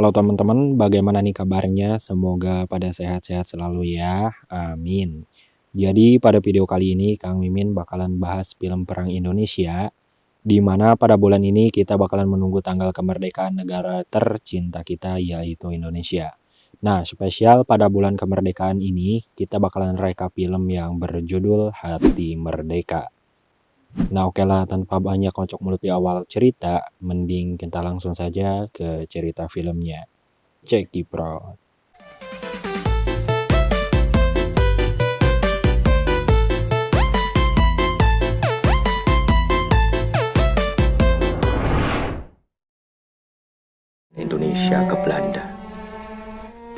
Halo teman-teman, bagaimana nih kabarnya? Semoga pada sehat-sehat selalu ya. Amin. Jadi pada video kali ini Kang Mimin bakalan bahas film perang Indonesia, di mana pada bulan ini kita bakalan menunggu tanggal kemerdekaan negara tercinta kita yaitu Indonesia. Nah, spesial pada bulan kemerdekaan ini kita bakalan reka film yang berjudul Hati Merdeka. Nah oke lah, tanpa banyak kocok mulut di awal cerita, mending kita langsung saja ke cerita filmnya. Cekipro. Indonesia ke Belanda.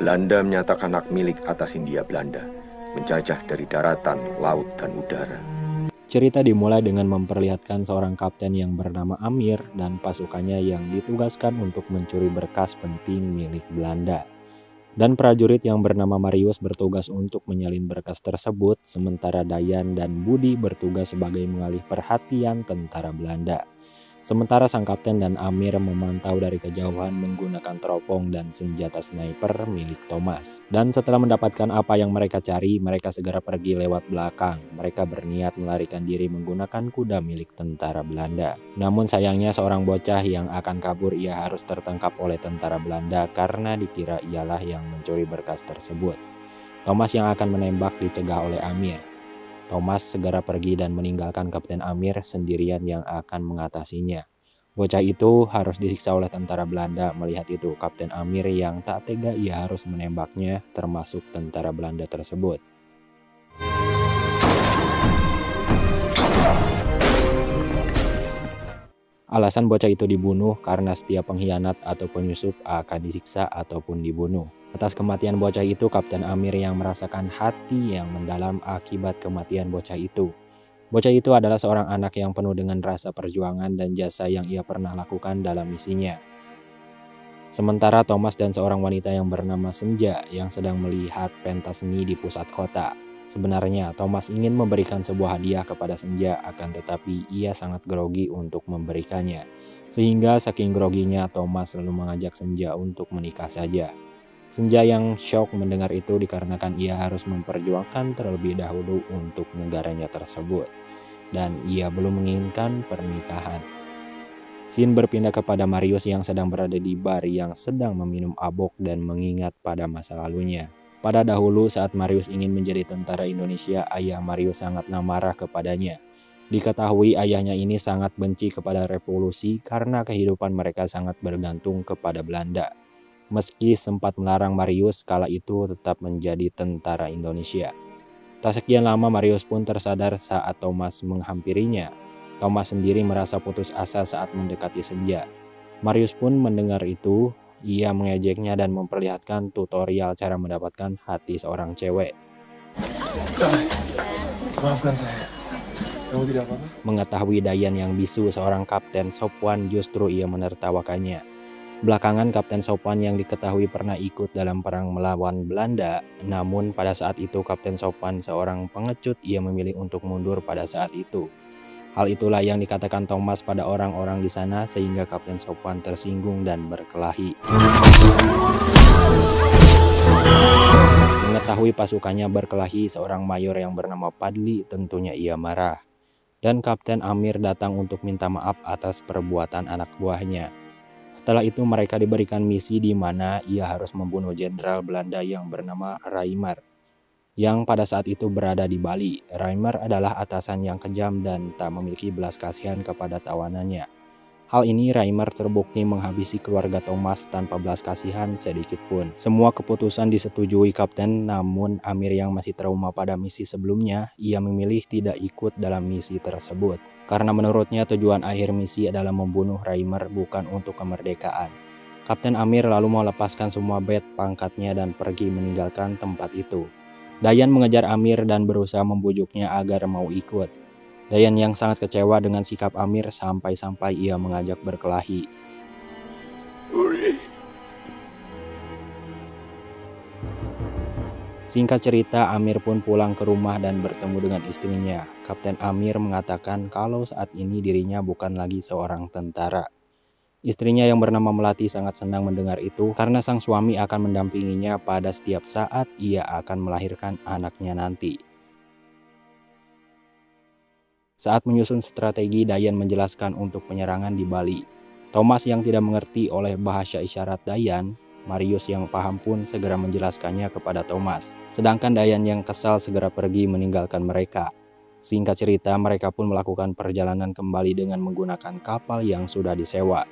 Belanda menyatakan hak milik atas Hindia Belanda, menjajah dari daratan, laut, dan udara. Cerita dimulai dengan memperlihatkan seorang kapten yang bernama Amir dan pasukannya yang ditugaskan untuk mencuri berkas penting milik Belanda. Dan prajurit yang bernama Marius bertugas untuk menyalin berkas tersebut, sementara Dayan dan Budi bertugas sebagai mengalih perhatian tentara Belanda. Sementara sang kapten dan Amir memantau dari kejauhan menggunakan teropong dan senjata sniper milik Thomas. Dan setelah mendapatkan apa yang mereka cari, mereka segera pergi lewat belakang. Mereka berniat melarikan diri menggunakan kuda milik tentara Belanda. Namun sayangnya seorang bocah yang akan kabur ia harus tertangkap oleh tentara Belanda karena dikira ialah yang mencuri berkas tersebut. Thomas yang akan menembak dicegah oleh Amir. Thomas segera pergi dan meninggalkan Kapten Amir sendirian yang akan mengatasinya. Bocah itu harus disiksa oleh tentara Belanda. Melihat itu, Kapten Amir yang tak tega ia harus menembaknya, termasuk tentara Belanda tersebut. Alasan bocah itu dibunuh karena setiap pengkhianat atau penyusup akan disiksa ataupun dibunuh. Atas kematian bocah itu, Kapten Amir yang merasakan hati yang mendalam akibat kematian bocah itu. Bocah itu adalah seorang anak yang penuh dengan rasa perjuangan dan jasa yang ia pernah lakukan dalam misinya. Sementara Thomas dan seorang wanita yang bernama Senja yang sedang melihat pentas seni di pusat kota. Sebenarnya Thomas ingin memberikan sebuah hadiah kepada Senja, akan tetapi ia sangat grogi untuk memberikannya. Sehingga saking groginya Thomas lalu mengajak Senja untuk menikah saja. Senja yang syok mendengar itu dikarenakan ia harus memperjuangkan terlebih dahulu untuk negaranya tersebut. Dan ia belum menginginkan pernikahan. Scene berpindah kepada Marius yang sedang berada di bar yang sedang meminum abok dan mengingat pada masa lalunya. Pada dahulu saat Marius ingin menjadi tentara Indonesia, ayah Marius sangat marah kepadanya. Diketahui ayahnya ini sangat benci kepada revolusi karena kehidupan mereka sangat bergantung kepada Belanda. Meski sempat melarang Marius, kala itu tetap menjadi tentara Indonesia. Tak sekian lama Marius pun tersadar saat Thomas menghampirinya. Thomas sendiri merasa putus asa saat mendekati Senja. Marius pun mendengar itu, ia mengejeknya dan memperlihatkan tutorial cara mendapatkan hati seorang cewek. Maafkan saya, kamu tidak apa-apa? Mengetahui Dayan yang bisu seorang Kapten Sopwan, justru ia menertawakannya. Belakangan Kapten Sopwan yang diketahui pernah ikut dalam perang melawan Belanda, namun pada saat itu Kapten Sopwan seorang pengecut, ia memilih untuk mundur pada saat itu. Hal itulah yang dikatakan Thomas pada orang-orang di sana sehingga Kapten Sopwan tersinggung dan berkelahi. Mengetahui pasukannya berkelahi, seorang mayor yang bernama Padli tentunya ia marah. Dan Kapten Amir datang untuk minta maaf atas perbuatan anak buahnya. Setelah itu mereka diberikan misi di mana ia harus membunuh jenderal Belanda yang bernama Reimer, yang pada saat itu berada di Bali. Reimer adalah atasan yang kejam dan tak memiliki belas kasihan kepada tawanannya. Hal ini Reimer terbukti menghabisi keluarga Thomas tanpa belas kasihan sedikit pun. Semua keputusan disetujui Kapten, namun Amir yang masih trauma pada misi sebelumnya, ia memilih tidak ikut dalam misi tersebut. Karena menurutnya tujuan akhir misi adalah membunuh Reimer, bukan untuk kemerdekaan. Kapten Amir lalu melepaskan semua bed pangkatnya dan pergi meninggalkan tempat itu. Dayan mengejar Amir dan berusaha membujuknya agar mau ikut. Dayan yang sangat kecewa dengan sikap Amir sampai-sampai ia mengajak berkelahi. Singkat cerita, Amir pun pulang ke rumah dan bertemu dengan istrinya. Kapten Amir mengatakan kalau saat ini dirinya bukan lagi seorang tentara. Istrinya yang bernama Melati sangat senang mendengar itu karena sang suami akan mendampinginya pada setiap saat ia akan melahirkan anaknya nanti. Saat menyusun strategi, Dayan menjelaskan untuk penyerangan di Bali. Thomas yang tidak mengerti oleh bahasa isyarat Dayan, Marius yang paham pun segera menjelaskannya kepada Thomas. Sedangkan Dayan yang kesal segera pergi meninggalkan mereka. Singkat cerita, mereka pun melakukan perjalanan kembali dengan menggunakan kapal yang sudah disewa.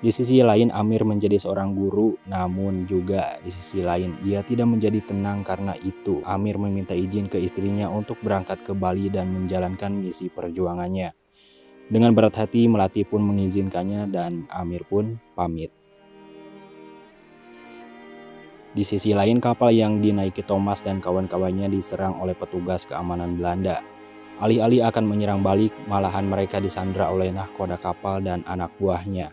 Di sisi lain, Amir menjadi seorang guru, namun juga di sisi lain ia tidak menjadi tenang karena itu. Amir meminta izin ke istrinya untuk berangkat ke Bali dan menjalankan misi perjuangannya. Dengan berat hati, Melati pun mengizinkannya dan Amir pun pamit. Di sisi lain, kapal yang dinaiki Thomas dan kawan-kawannya diserang oleh petugas keamanan Belanda. Alih-alih akan menyerang balik, malahan mereka disandra oleh nahkoda kapal dan anak buahnya.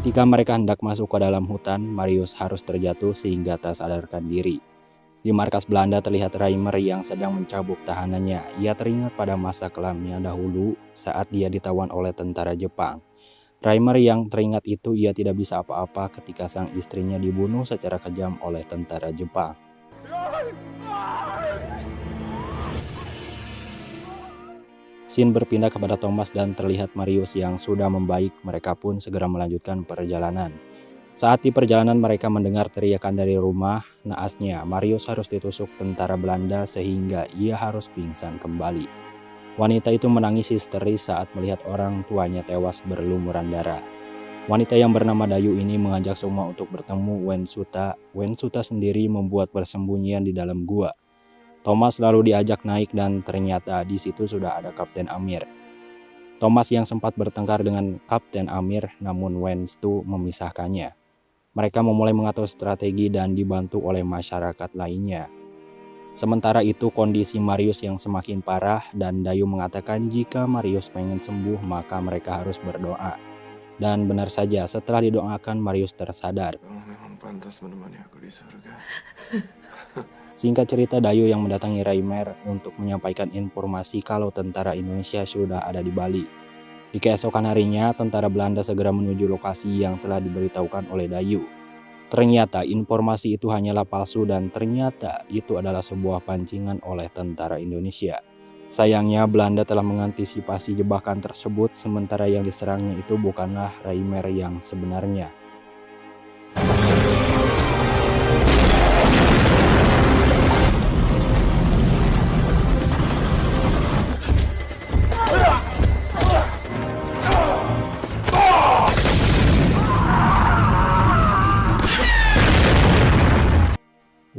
Ketika mereka hendak masuk ke dalam hutan, Marius harus terjatuh sehingga tak sadarkan diri. Di markas Belanda terlihat Reimer yang sedang mencabuk tahanannya. Ia teringat pada masa kelamnya dahulu saat dia ditawan oleh tentara Jepang. Reimer yang teringat itu ia tidak bisa apa-apa ketika sang istrinya dibunuh secara kejam oleh tentara Jepang. Scene berpindah kepada Thomas dan terlihat Marius yang sudah membaik. Mereka pun segera melanjutkan perjalanan. Saat di perjalanan mereka mendengar teriakan dari rumah. Naasnya, Marius harus ditusuk tentara Belanda sehingga ia harus pingsan kembali. Wanita itu menangis histeris saat melihat orang tuanya tewas berlumuran darah. Wanita yang bernama Dayu ini mengajak semua untuk bertemu Wensuta. Wensuta sendiri membuat persembunyian di dalam gua. Thomas lalu diajak naik dan ternyata di situ sudah ada Kapten Amir. Thomas yang sempat bertengkar dengan Kapten Amir, namun Wenstu memisahkannya. Mereka memulai mengatur strategi dan dibantu oleh masyarakat lainnya. Sementara itu kondisi Marius yang semakin parah dan Dayu mengatakan jika Marius pengen sembuh maka mereka harus berdoa. Dan benar saja setelah didoakan Marius tersadar. Kamu memang pantas menemani aku di surga. Singkat cerita, Dayu yang mendatangi Reimer untuk menyampaikan informasi kalau tentara Indonesia sudah ada di Bali. Di keesokan harinya, tentara Belanda segera menuju lokasi yang telah diberitahukan oleh Dayu. Ternyata informasi itu hanyalah palsu dan ternyata itu adalah sebuah pancingan oleh tentara Indonesia. Sayangnya Belanda telah mengantisipasi jebakan tersebut sementara yang diserangnya itu bukanlah Reimer yang sebenarnya.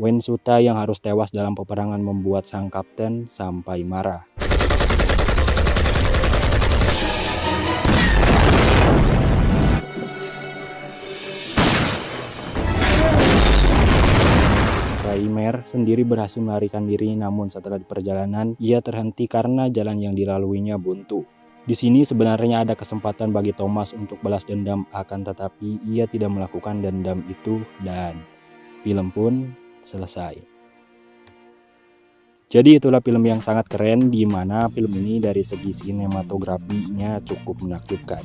Wensuta yang harus tewas dalam peperangan membuat sang kapten sampai marah. Reimer sendiri berhasil melarikan diri, namun setelah di perjalanan ia terhenti karena jalan yang dilaluinya buntu. Di sini sebenarnya ada kesempatan bagi Thomas untuk balas dendam, akan tetapi ia tidak melakukan dendam itu dan film pun selesai. Jadi itulah film yang sangat keren, di mana film ini dari segi sinematografinya cukup menakjubkan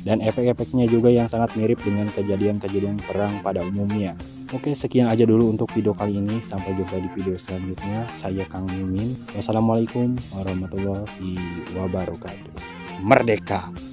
dan efek-efeknya juga yang sangat mirip dengan kejadian-kejadian perang pada umumnya. Oke, sekian aja dulu untuk video kali ini. Sampai jumpa di video selanjutnya. Saya Kang Mimin. Wassalamualaikum warahmatullahi wabarakatuh. Merdeka!